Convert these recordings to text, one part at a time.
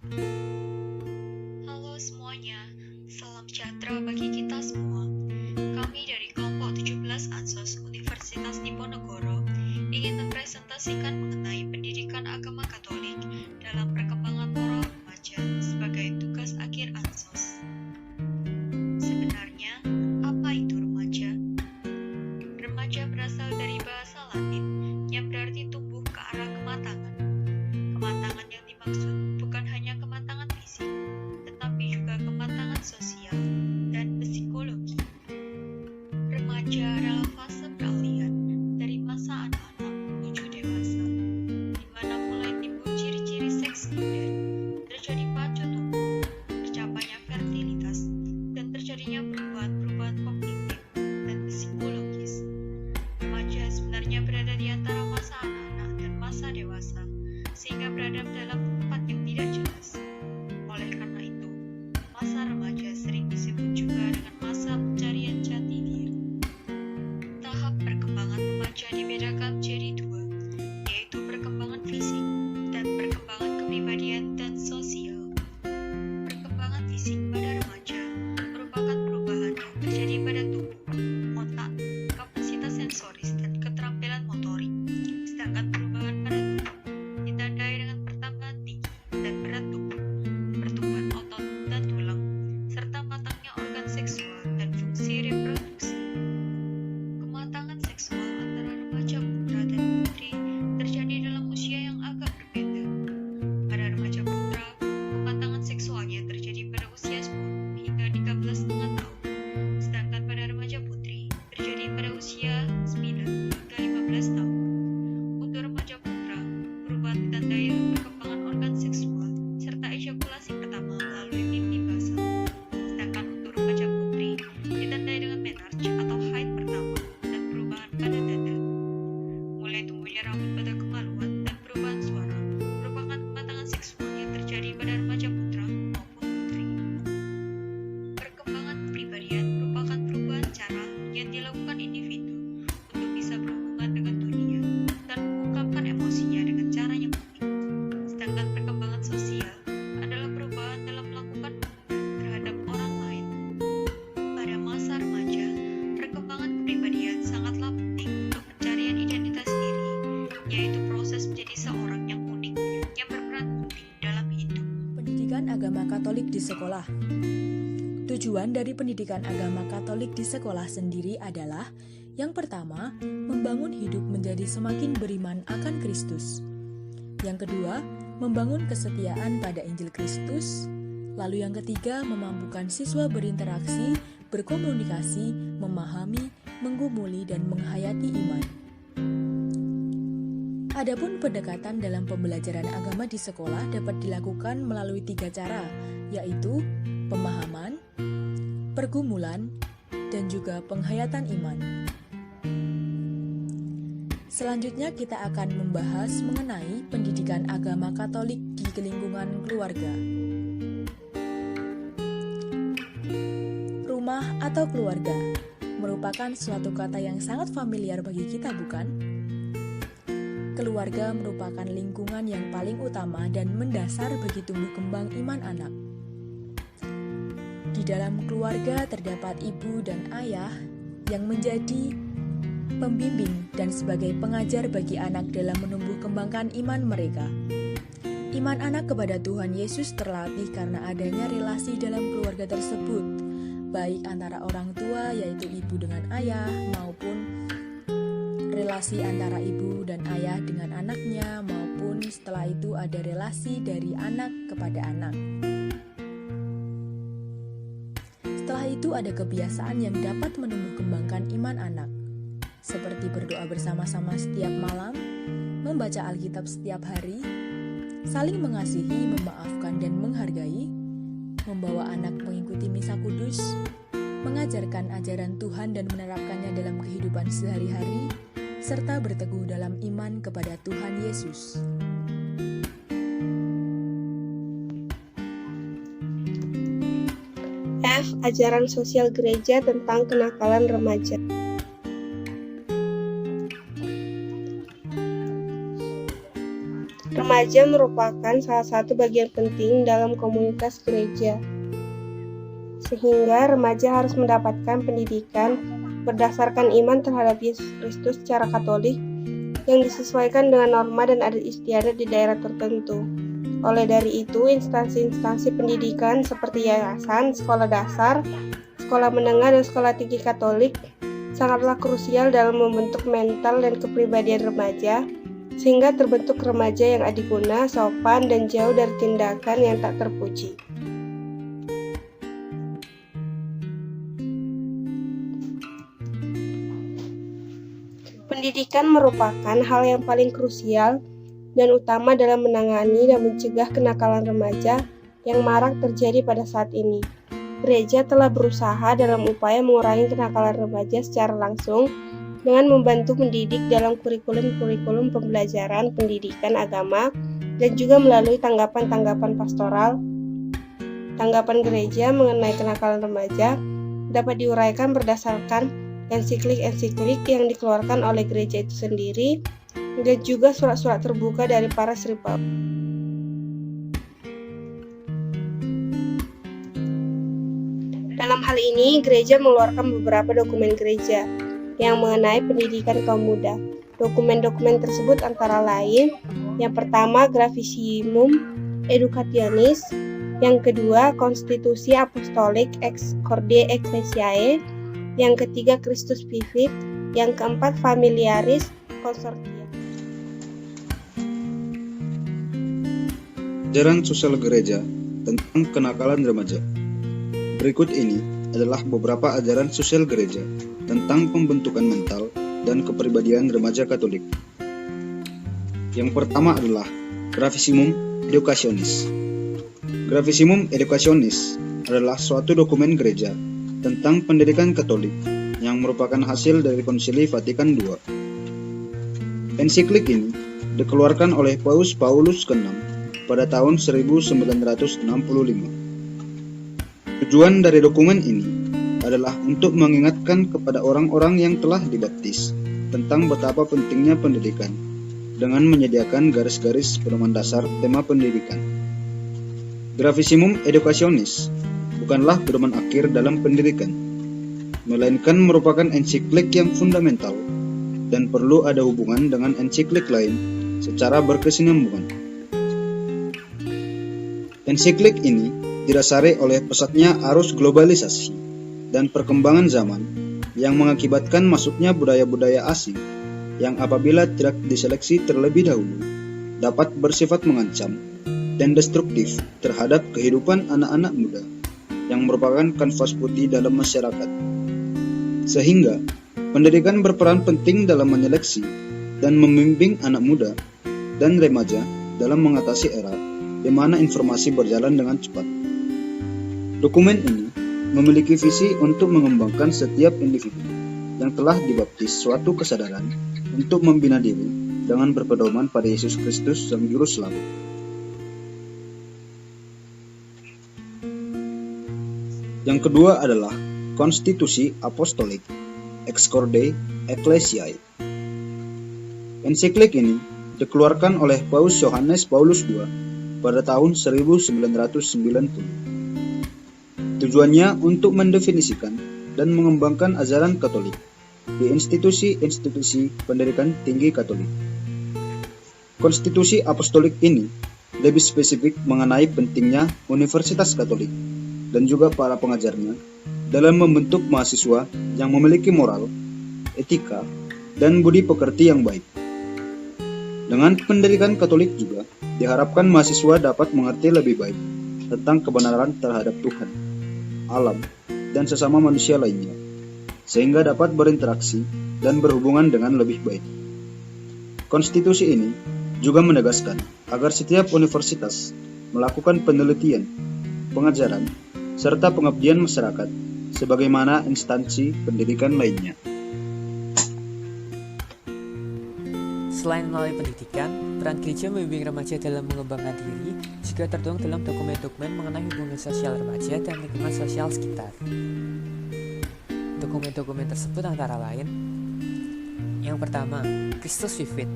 Halo semuanya, salam sejahtera bagi kita semua. Kami dari kelompok 17 Ansos Universitas Diponegoro ingin mempresentasikan mengenai pendidikan agama Katolik dalam perkembangan moral remaja sebagai tugas akhir Ansos. Sebenarnya, apa itu remaja? Remaja berasal dari bahasa Latin yang berarti tumbuh ke arah kematangan. Kematangan yang dimaksud bukan hanya kematangan fisik, tetapi juga kematangan sosial dan psikologi. Remaja adalah fase peralihan dari masa anak-anak menuju dewasa, di mana mulai timbul ciri-ciri seks modern, terjadi pacu tubuh, tercapainya fertilitas, dan terjadinya perubahan-perubahan kognitif dan psikologis. Remaja sebenarnya berada di antara masa anak-anak dan masa dewasa, sehingga berada dalam tempat yang tidak jelas. Oleh karena itu, masa remaja sering disebut juga dengan masa pencarian jati diri. Tahap perkembangan remaja dibedakan menjadi dua, yaitu perkembangan fisik dan perkembangan kepribadian dan sosial. Perkembangan fisik pada remaja merupakan perubahan yang terjadi pada tubuh, otak, kapasitas sensoris, dan keterampilan motorik. Sedangkan perubahan pada tubuh ditandai dengan pertambahan tinggi dan berat tubuh, pertumbuhan otot dan tulang, serta matangnya organ seksual dan fungsi reproduksi. Kematangan seksual antara remaja putra dan putri terjadi dalam usia yang agak berbeda. Pada remaja putra, kematangan seksualnya terjadi pada usia 10 hingga 13,5 tahun, sedangkan pada remaja putri terjadi pada usia 9 hingga 15 tahun. Untuk remaja putra, perubahan ditandai dengan perkembangan organ seksual serta ejakulasi pertama melalui mimpi basal. Sedangkan untuk remaja putri ditandai dengan menarche atau haid pertama dan perubahan pada dada. Mulai tumbuhnya rambut pada kemaluan dan perubahan suara merupakan kematangan seksual yang terjadi pada remaja putra maupun putri. Perkembangan kepribadian merupakan perubahan cara yang dilakukan individu untuk bisa berhubungan dengan dunia dan mengungkapkan emosinya dengan cara yang unik. Sedangkan perkembangan sosial adalah perubahan dalam melakukan hubungan terhadap orang lain. Pada masa remaja, perkembangan kepribadian sangatlah penting untuk pencarian identitas diri, yaitu proses menjadi seorang yang unik yang berperan penting dalam hidup. Pendidikan agama Katolik di sekolah. Tujuan dari pendidikan agama Katolik di sekolah sendiri adalah yang pertama, membangun hidup menjadi semakin beriman akan Kristus. Yang kedua, membangun kesetiaan pada Injil Kristus. Lalu yang ketiga, memampukan siswa berinteraksi, berkomunikasi, memahami, menggumuli, dan menghayati iman. Adapun pendekatan dalam pembelajaran agama di sekolah dapat dilakukan melalui 3 cara, yaitu pemahaman, pergumulan, dan juga penghayatan iman. Selanjutnya kita akan membahas mengenai pendidikan agama Katolik di lingkungan keluarga. Rumah atau keluarga merupakan suatu kata yang sangat familiar bagi kita, bukan? Keluarga merupakan lingkungan yang paling utama dan mendasar bagi tumbuh kembang iman anak. Di dalam keluarga terdapat ibu dan ayah yang menjadi pembimbing dan sebagai pengajar bagi anak dalam menumbuh kembangkan iman mereka. Iman anak kepada Tuhan Yesus terlatih karena adanya relasi dalam keluarga tersebut, baik antara orang tua yaitu ibu dengan ayah maupun relasi antara ibu dan ayah dengan anaknya, maupun setelah itu ada relasi dari anak kepada anak. Setelah itu ada kebiasaan yang dapat menumbuh kembangkan iman anak, seperti berdoa bersama-sama setiap malam, membaca Alkitab setiap hari, saling mengasihi, memaafkan, dan menghargai, membawa anak mengikuti misa kudus, mengajarkan ajaran Tuhan dan menerapkannya dalam kehidupan sehari-hari, serta berteguh dalam iman kepada Tuhan Yesus. F. Ajaran sosial gereja tentang kenakalan remaja. Remaja merupakan salah satu bagian penting dalam komunitas gereja, sehingga remaja harus mendapatkan pendidikan berdasarkan iman terhadap Yesus Kristus secara Katolik yang disesuaikan dengan norma dan adat istiadat di daerah tertentu. Oleh dari itu, instansi-instansi pendidikan seperti yayasan, sekolah dasar, sekolah menengah, dan sekolah tinggi Katolik sangatlah krusial dalam membentuk mental dan kepribadian remaja, sehingga terbentuk remaja yang adiguna, sopan, dan jauh dari tindakan yang tak terpuji. Pendidikan merupakan hal yang paling krusial dan utama dalam menangani dan mencegah kenakalan remaja yang marak terjadi pada saat ini. Gereja telah berusaha dalam upaya mengurangi kenakalan remaja secara langsung dengan membantu mendidik dalam kurikulum-kurikulum pembelajaran pendidikan agama dan juga melalui tanggapan-tanggapan pastoral. Tanggapan gereja mengenai kenakalan remaja dapat diuraikan berdasarkan ensiklik-ensiklik yang dikeluarkan oleh gereja itu sendiri dan juga surat-surat terbuka dari para Sri Paus. Dalam hal ini, gereja mengeluarkan beberapa dokumen gereja yang mengenai pendidikan kaum muda. Dokumen-dokumen tersebut antara lain, yang pertama Gravissimum Educationis, yang kedua Konstitusi Apostolik Ex Corde Ecclesiae, yang ketiga Christus Vivit, yang keempat Familiaris Consortia. Ajaran sosial gereja tentang kenakalan remaja. Berikut ini adalah beberapa ajaran sosial gereja tentang pembentukan mental dan kepribadian remaja Katolik. Yang pertama adalah Gravissimum Educationis. Gravissimum Educationis adalah suatu dokumen gereja tentang pendidikan Katolik yang merupakan hasil dari Konsili Vatikan II. Ensiklik ini dikeluarkan oleh Paus ke-6 pada tahun 1965. Tujuan dari dokumen ini adalah untuk mengingatkan kepada orang-orang yang telah dibaptis tentang betapa pentingnya pendidikan dengan menyediakan garis-garis pedoman dasar tema pendidikan. Gravissimum Educationis bukanlah pedoman akhir dalam pendidikan, melainkan merupakan ensiklik yang fundamental dan perlu ada hubungan dengan ensiklik lain secara berkesinambungan. Ensiklik ini didasari oleh pesatnya arus globalisasi dan perkembangan zaman yang mengakibatkan masuknya budaya-budaya asing yang apabila tidak diseleksi terlebih dahulu dapat bersifat mengancam dan destruktif terhadap kehidupan anak-anak muda yang merupakan kanvas putih dalam masyarakat. Sehingga pendidikan berperan penting dalam menyeleksi dan membimbing anak muda dan remaja dalam mengatasi era di mana informasi berjalan dengan cepat. Dokumen ini memiliki visi untuk mengembangkan setiap individu yang telah dibaptis suatu kesadaran untuk membina diri dengan berpedoman pada Yesus Kristus Sang Juru Selamat. Yang kedua adalah Konstitusi Apostolik Ex Corde Ecclesiae. Ensiklik ini dikeluarkan oleh Paus Yohanes Paulus II pada tahun 1990. Tujuannya untuk mendefinisikan dan mengembangkan ajaran Katolik di institusi-institusi pendidikan tinggi Katolik. Konstitusi Apostolik ini lebih spesifik mengenai pentingnya Universitas Katolik dan juga para pengajarnya dalam membentuk mahasiswa yang memiliki moral, etika, dan budi pekerti yang baik. Dengan pendidikan Katolik juga diharapkan mahasiswa dapat mengerti lebih baik tentang kebenaran terhadap Tuhan, alam, dan sesama manusia lainnya, sehingga dapat berinteraksi dan berhubungan dengan lebih baik. Konstitusi ini juga menegaskan agar setiap universitas melakukan penelitian, pengajaran, serta pengabdian masyarakat sebagaimana instansi pendidikan lainnya. Selain melalui pendidikan, peran gereja membimbing remaja dalam mengembangkan diri juga tertuang dalam dokumen-dokumen mengenai hubungan sosial remaja dan lingkungan sosial sekitar. Dokumen-dokumen tersebut antara lain: yang pertama, Christus Vivit.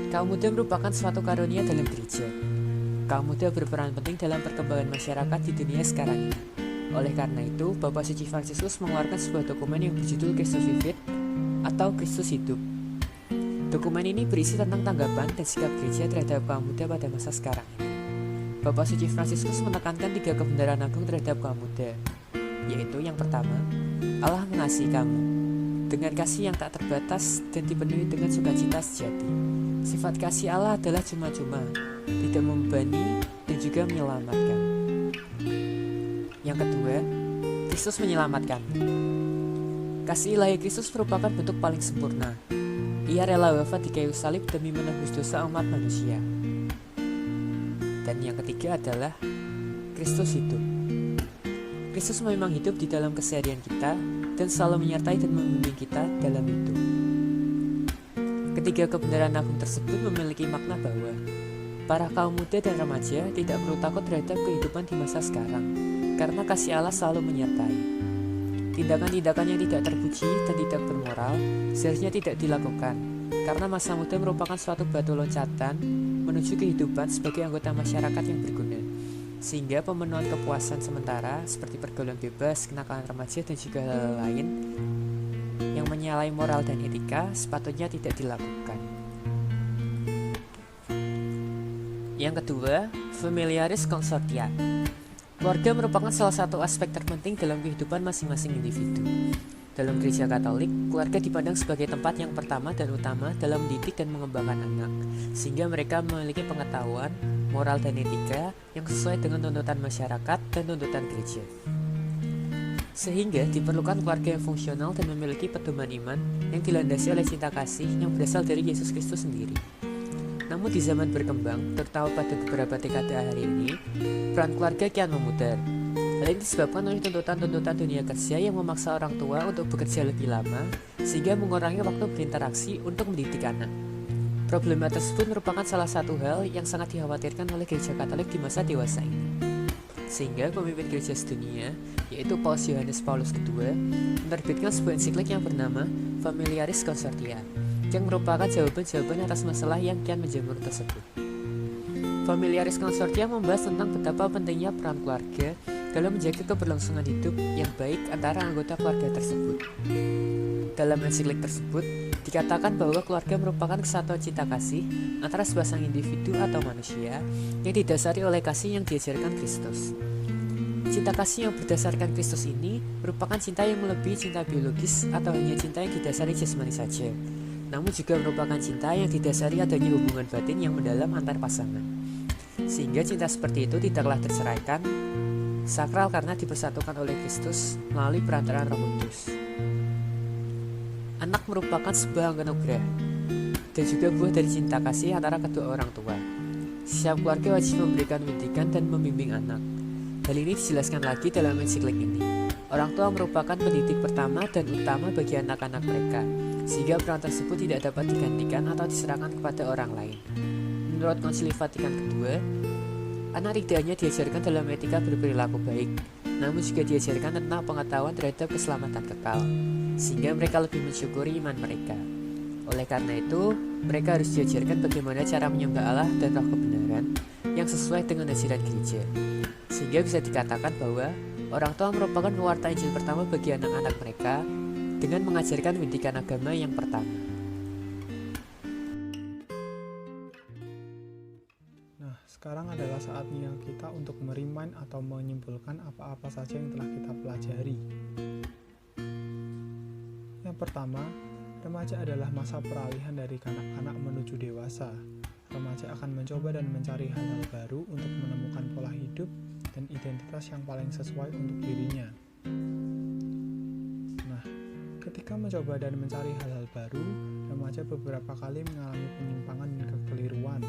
Kaum muda merupakan suatu karunia dalam gereja. Kaum muda berperan penting dalam perkembangan masyarakat di dunia sekarang ini. Oleh karena itu, Bapak Suci Fransiskus mengeluarkan sebuah dokumen yang berjudul Christus Vivit atau Kristus Hidup. Dokumen ini berisi tentang tanggapan dan sikap gereja terhadap kaum muda pada masa sekarang ini. Bapak Suci Fransiskus menekankan 3 kebenaran agung terhadap kaum muda, yaitu yang pertama, Allah mengasihi kamu dengan kasih yang tak terbatas dan dipenuhi dengan sukacita sejati. Sifat kasih Allah adalah cuma-cuma, tidak membebani dan juga menyelamatkan. Yang kedua, Kristus menyelamatkan. Kasih ilahi Kristus merupakan bentuk paling sempurna. Ia rela wafat di kayu salib demi menebus dosa umat manusia. Dan yang ketiga adalah Kristus hidup. Kristus memang hidup di dalam keseharian kita dan selalu menyertai dan membimbing kita dalam hidup. Ketiga kebenaran agung tersebut memiliki makna bahwa para kaum muda dan remaja tidak perlu takut terhadap kehidupan di masa sekarang, karena kasih Allah selalu menyertai. Tindakan-tindakan yang tidak terpuji dan tidak bermoral seharusnya tidak dilakukan, karena masa muda merupakan suatu batu loncatan menuju kehidupan sebagai anggota masyarakat yang berguna. Sehingga pemenuhan kepuasan sementara seperti pergaulan bebas, kenakalan remaja dan juga hal lain yang menyalahi moral dan etika sepatutnya tidak dilakukan. Yang kedua, familiaris consortia. Keluarga merupakan salah satu aspek terpenting dalam kehidupan masing-masing individu. Dalam Gereja Katolik, keluarga dipandang sebagai tempat yang pertama dan utama dalam mendidik dan mengembangkan anak, sehingga mereka memiliki pengetahuan, moral dan etika yang sesuai dengan tuntutan masyarakat dan tuntutan gereja. Sehingga diperlukan keluarga yang fungsional dan memiliki pedoman iman yang dilandasi oleh cinta kasih yang berasal dari Yesus Kristus sendiri. Namun di zaman berkembang, terutama pada beberapa dekade akhir ini, peran keluarga kian memudar. Hal ini disebabkan oleh tuntutan-tuntutan dunia kerja yang memaksa orang tua untuk bekerja lebih lama, sehingga mengurangi waktu berinteraksi untuk mendidik anak. Problema tersebut merupakan salah satu hal yang sangat dikhawatirkan oleh Gereja Katolik di masa dewasa ini. Sehingga pemimpin gereja sedunia, yaitu Paus Yohanes Paulus II, menerbitkan sebuah ensiklik yang bernama Familiaris Consortia, yang merupakan jawaban-jawaban atas masalah yang kian menjamur tersebut. Familiaris Consortia membahas tentang betapa pentingnya peran keluarga dalam menjaga keberlangsungan hidup yang baik antara anggota keluarga tersebut. Dalam ensiklik tersebut, dikatakan bahwa keluarga merupakan kesatuan cinta kasih antara sepasang individu atau manusia yang didasari oleh kasih yang diajarkan Kristus. Cinta kasih yang berdasarkan Kristus ini merupakan cinta yang melebihi cinta biologis atau hanya cinta yang didasari jasmani saja, namun juga merupakan cinta yang didasari adanya hubungan batin yang mendalam antar pasangan. Sehingga cinta seperti itu tidaklah terceraikan, sakral karena dipersatukan oleh Kristus melalui perantaraan Roh Kudus. Anak merupakan sebuah anugerah dan juga buah dari cinta kasih antara kedua orang tua. Setiap keluarga wajib memberikan pendidikan dan membimbing anak. Hal ini dijelaskan lagi dalam ensiklik ini. Orang tua merupakan pendidik pertama dan utama bagi anak-anak mereka, sehingga peran tersebut tidak dapat digantikan atau diserahkan kepada orang lain. Menurut Konsili Vatikan II, anak tidak hanya diajarkan dalam etika berperilaku baik, namun juga diajarkan tentang pengetahuan terhadap keselamatan kekal, sehingga mereka lebih mensyukuri iman mereka. Oleh karena itu, mereka harus diajarkan bagaimana cara menyembah Allah dan roh kebenaran yang sesuai dengan ajaran gereja. Sehingga bisa dikatakan bahwa orang tua merupakan pewarta Injil pertama bagi anak-anak mereka dengan mengajarkan pendidikan agama yang pertama. Nah, sekarang adalah saatnya kita untuk merimain atau menyimpulkan apa-apa saja yang telah kita pelajari. Yang pertama, remaja adalah masa peralihan dari kanak-kanak menuju dewasa. Remaja akan mencoba dan mencari hal-hal baru untuk menemukan pola hidup dan identitas yang paling sesuai untuk dirinya. Nah, ketika mencoba dan mencari hal-hal baru, remaja beberapa kali mengalami penyimpangan dan kekeliruan.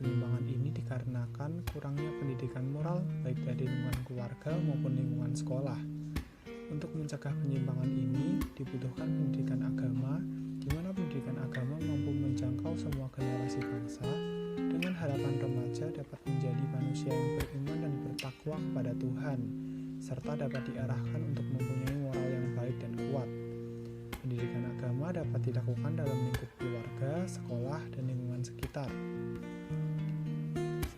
Penyimpangan ini dikarenakan kurangnya pendidikan moral baik dari lingkungan keluarga maupun lingkungan sekolah. Untuk mencegah penyimpangan ini, dibutuhkan pendidikan agama, di mana pendidikan agama mampu menjangkau semua generasi bangsa, dengan harapan remaja dapat menjadi manusia yang beriman dan bertakwa kepada Tuhan, serta dapat diarahkan untuk mempunyai moral yang baik dan kuat. Pendidikan agama dapat dilakukan dalam lingkup keluarga, sekolah, dan lingkungan sekitar.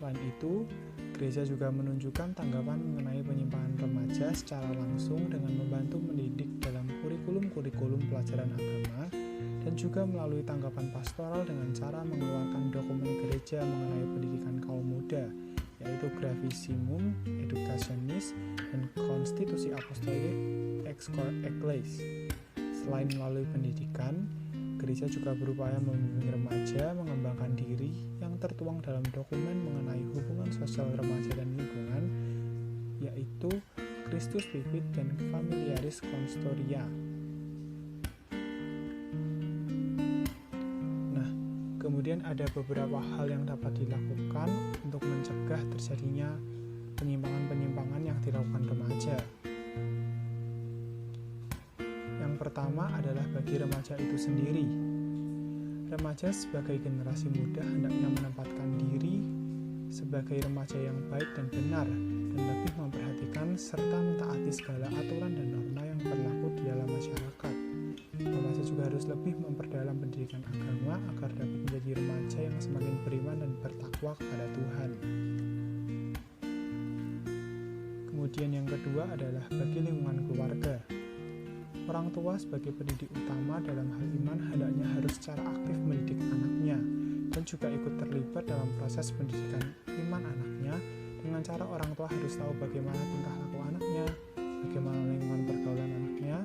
Selain itu, gereja juga menunjukkan tanggapan mengenai penyimpangan remaja secara langsung dengan membantu mendidik dalam kurikulum pelajaran agama dan juga melalui tanggapan pastoral dengan cara mengeluarkan dokumen gereja mengenai pendidikan kaum muda, yaitu Gravissimum Educationis dan Konstitusi Apostolik Ex Cor Ecclesiae. Selain melalui pendidikan, gereja juga berupaya membimbing remaja mengembangkan diri yang tertuang dalam dokumen mengenai hubungan sosial remaja dan lingkungan, yaitu Christus Vivit dan Familiaris Constoria. Nah, kemudian ada beberapa hal yang dapat dilakukan untuk mencegah terjadinya penyimpangan-penyimpangan yang dilakukan remaja. Yang pertama adalah bagi remaja itu sendiri. Remaja sebagai generasi muda hendaknya menempatkan diri sebagai remaja yang baik dan benar dan lebih memperhatikan serta mentaati segala aturan dan norma yang berlaku di dalam masyarakat. Remaja juga harus lebih memperdalam pendidikan agama agar dapat menjadi remaja yang semakin beriman dan bertakwa kepada Tuhan. Kemudian yang kedua adalah bagi lingkungan keluarga. Orang tua sebagai pendidik utama dalam hal iman hendaknya harus secara aktif mendidik anaknya dan juga ikut terlibat dalam proses pendidikan iman anaknya dengan cara orang tua harus tahu bagaimana tingkah laku anaknya, bagaimana lingkungan pergaulan anaknya,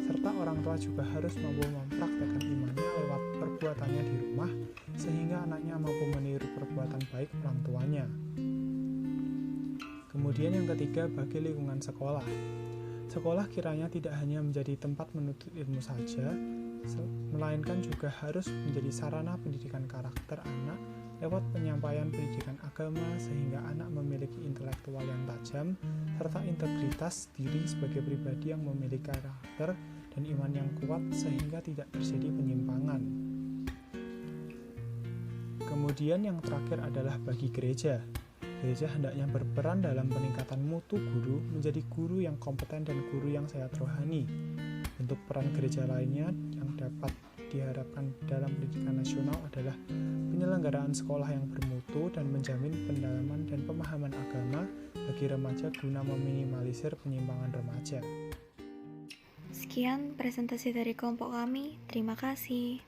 serta orang tua juga harus mampu mempraktekkan imannya lewat perbuatannya di rumah sehingga anaknya mampu meniru perbuatan baik orang tuanya. Kemudian yang ketiga bagi lingkungan sekolah. Sekolah kiranya tidak hanya menjadi tempat menuntut ilmu saja, melainkan juga harus menjadi sarana pendidikan karakter anak lewat penyampaian pendidikan agama sehingga anak memiliki intelektual yang tajam serta integritas diri sebagai pribadi yang memiliki karakter dan iman yang kuat sehingga tidak terjadi penyimpangan. Kemudian yang terakhir adalah bagi gereja. Gereja hendaknya berperan dalam peningkatan mutu guru menjadi guru yang kompeten dan guru yang sehat rohani. Bentuk peran gereja lainnya yang dapat diharapkan dalam pendidikan nasional adalah penyelenggaraan sekolah yang bermutu dan menjamin pendalaman dan pemahaman agama bagi remaja guna meminimalisir penyimpangan remaja. Sekian presentasi dari kelompok kami. Terima kasih.